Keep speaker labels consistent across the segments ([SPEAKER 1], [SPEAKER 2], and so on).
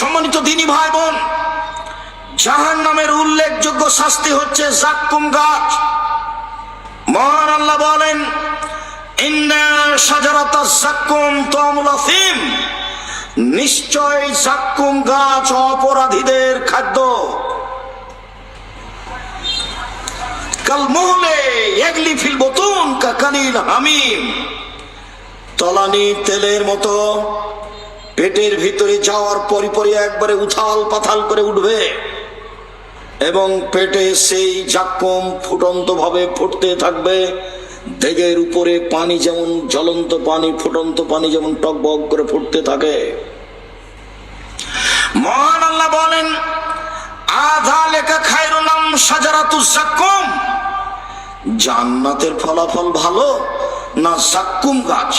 [SPEAKER 1] সম্মানিত দ্বীনী ভাই বোন, জাহান্নামের উল্লেখযোগ্য শাস্তি হচ্ছে জাক্কুম গাছ। মহান আল্লাহ বলেন, ইন্না শাজারাতাজ জাক্কুম তু'মুল আফিম, নিশ্চয় জাক্কুম গাছ অপরাধীদের খাদ্য। কালমুহলে ইয়াগলি ফিল বুতুন কাকালিল হামিম, তলানি তেলের মতো পেটের ভিতরে যাওয়ার পরই একবারে উথাল পাথাল করে উঠবে এবং পেটে সেই জাক্কুম ফুটন্ত ভাবে ফুটতে থাকবে। দেগের উপরে পানি যেমন জ্বলন্ত পানি, ফুটন্ত পানি যেমন টকবক করে ফুটতে থাকে। মহান আল্লাহ বলেন, আযালিকা খায়রুন আম শাজারাতুজ জাক্কুম, জান্নাতের ফলাফল ভালো না জাক্কুম গাছ?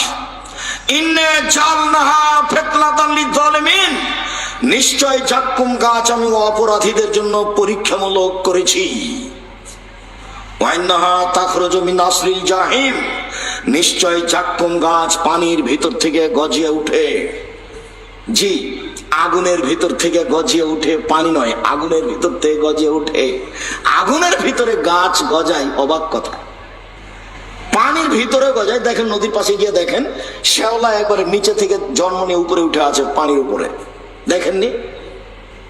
[SPEAKER 1] ইন্না জালনাহা ফিতনাতান লিয-যালিমিন, নিশ্চয় জাক্কুম গাছ আমি অপরাধীদের জন্য পরীক্ষামূলক করেছি। ওয়াইন্নাহা তাখরুজু মিন আসলিল জাহিম, নিশ্চয় জাক্কুম গাছ পানির ভিতর থেকে গজিয়ে উঠে। জি, আগুনের ভিতর থেকে গজিয়ে উঠে, পানি নয়, আগুনের ভিতর থেকে গজিয়ে উঠে। আগুনের ভিতরে গাছ গজায়, অবাক কথা। পানির ভিতরে গজায়। দেখেন নদীর পাশে গিয়ে দেখেন, শ্যাওলা একবারে নিচে থেকে জন্ম নিয়ে উপরে উঠে আছে পানির উপরে, দেখেননি?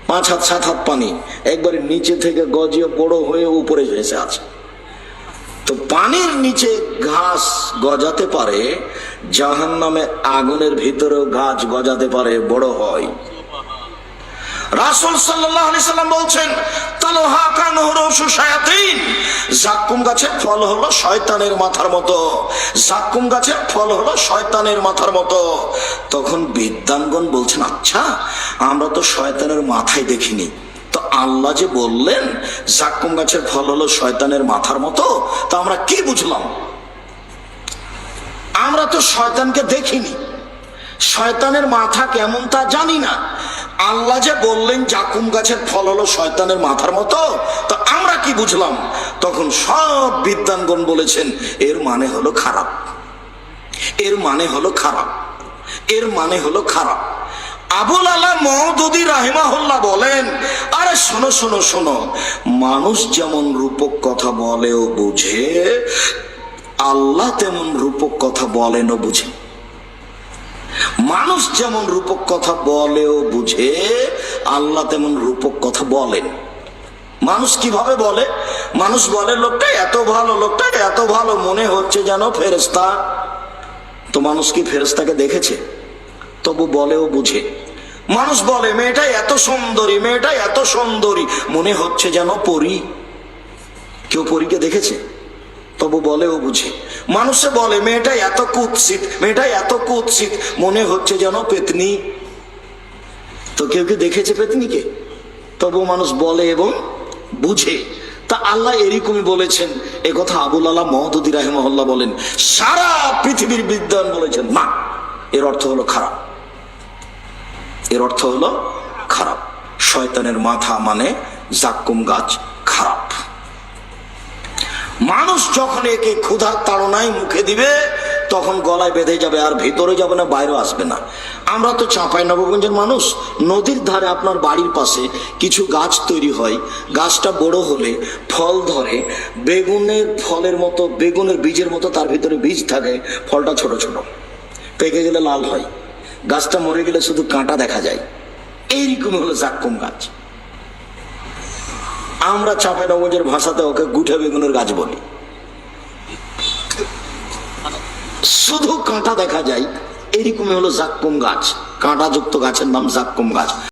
[SPEAKER 1] 5 হাত 7 হাত পানি, একবারে নিচে থেকে গজিয়ে বড় হয়ে উপরে এসে আছে। তো পানির নিচে ঘাস গজাতে পারে, জাহান্নামে আগুনের ভিতরেও গাছ গজাতে পারে, বড় হয়। রাসূল সাল্লাল্লাহু আলাইহি সাল্লাম বলছেন, তালহা কানহুরুশু শায়াতিন, জাক্কুম গাছের ফল হলো শয়তানের মাথার মতো। জাক্কুম গাছের ফল হলো শয়তানের মাথার মতো। তখন বিদ্বানগণ বলছেন, আচ্ছা, আমরা তো শয়তানের মাথায় দেখিনি, তো আল্লাহ যে বললেন জাক্কুম গাছের ফল হলো শয়তানের মাথার মতো, তো আমরা কি বুঝলাম? আমরা তো শয়তানকে দেখিনি, শয়তানের মাথা কেমন তা জানি না। আল্লাহ যে বললেন জাক্কুম গাছের ফল হলো শয়তানের মাথার মতো, তো আমরা কি বুঝলাম? তখন সব বিদ্বানগণ বলেছেন, এর মানে হলো খারাপ, এর মানে হলো খারাপ, এর মানে হলো খারাপ। আবুল আলা মওদুদী রাহিমাহুল্লাহ বলেন, আরে শোনো শোনো শোনো, মানুষ যেমন রূপক কথা বলেও বুঝে, আল্লাহ তেমন রূপক কথা বলেন ও বুঝে। মানুষ যেমন রূপক কথা বলেও বুঝে, আল্লাহ তেমন রূপক কথা বলেন। মানুষ কিভাবে বলে? মানুষ বলে, লোকটা এত ভালো, লোকটা এত ভালো, মনে হচ্ছে যেন ফেরেশতা। তো মানুষ কি ফেরেশতাকে দেখেছে? তবু বলেও বুঝে। মানুষ বলে, মেয়েটা এত সুন্দরী, মেয়েটা এত সুন্দরী, মনে হচ্ছে যেন পরী। কেউ পরীকে দেখেছে? তবু বলেও বুঝে। মানুষে বলে, মেয়েটা এত কুৎসিত, মেয়েটা এত কুৎসিত, মনে হচ্ছে যেন পেতনি। তো কেউ কি দেখেছে পেতনিকে? তবু মানুষ বলে এবং বুঝে। তা আল্লাহ এরকমই বলেছেন, এ কথা আবুল আলা মওদুদী রাহিমাহুল্লাহ বলেন। সারা পৃথিবীর বিদ্বান বলেছেন, না, এর অর্থ হলো খারাপ, এর অর্থ হলো খারাপ। শয়তানের মাথা মানে জাক্কুম গাছ খারাপ। মানুষ যখন একে ক্ষুধার তাড়নায় মুখে দিবে, তখন গলায় বেঁধে যাবে, আর ভেতরে যাবে না, বাইরেও আসবে না। আমরা তো চাঁপাইনবাবগঞ্জের মানুষ, নদীর ধারে আপনার বাড়ির পাশে কিছু গাছ তৈরি হয়, গাছটা বড় হলে ফল ধরে, বেগুনের ফলের মতো, বেগুনের বীজের মতো তার ভিতরে বীজ থাকে, ফলটা ছোট ছোট, পেকে গেলে লাল হয়, গাছটা মরে গেলে শুধু কাঁটা দেখা যায়। এইরকম হলো জাক্কুম গাছ। আমরা চাঁপাইনবাবগঞ্জের ভাষাতে ওকে গুঠে বেগুনের গাছ বলি। শুধু কাঁটা দেখা যায়, এরকমই হলো জাক্কুম গাছ। কাঁটাযুক্ত গাছের নাম জাক্কুম গাছ।